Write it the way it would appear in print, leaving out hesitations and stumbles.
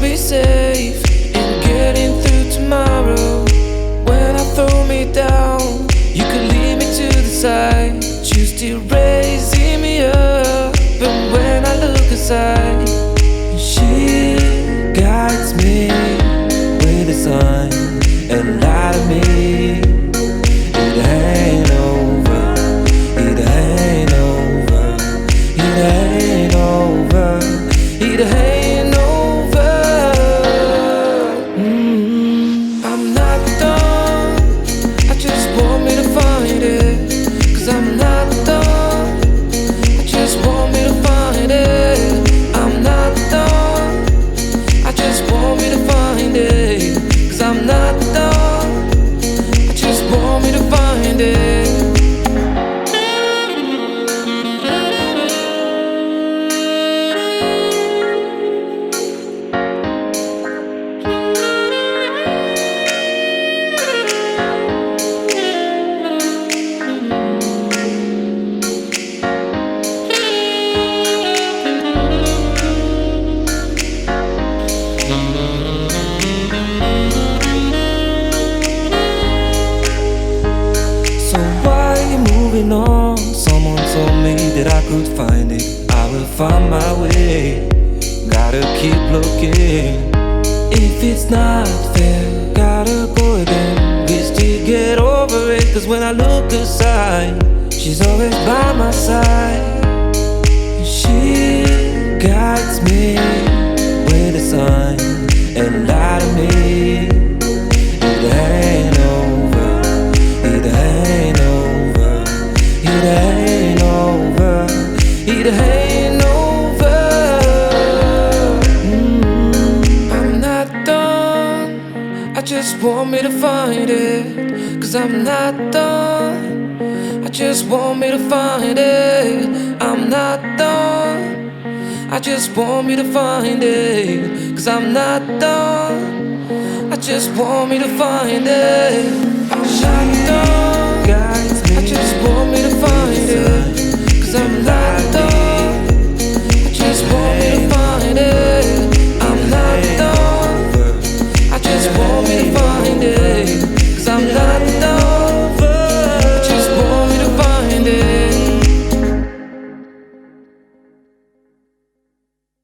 be safe in getting through tomorrow. When I throw me down, you could lead me to the side. You still raising me up, but when I look aside, she guides me with the sun and light of me. It ain't over, it ain't over, it ain't over, it ain't over. I'm not done, I just want me to find it. Cause I'm not done, I just want me to find it. I'm not done, I just want me to find it. Cause I'm not done, I just want me to find it. So why are you moving on? Someone told me that I could find it. I will find my way. Gotta keep looking. If it's not fair, gotta go again. We still get over it. Cause when I look aside, she's always by my side. She guides me with the sun and light of me. It ain't over, it ain't over, it ain't over, it ain't over. I'm not done, I just want me to find it. Cause I'm not done, I just want me to find it. I'm not done, I just want me to find it. Cause I'm not done, I just want me to find it. I'm not done, I just want me to find it. Cause I'm not done, I just want me to find it.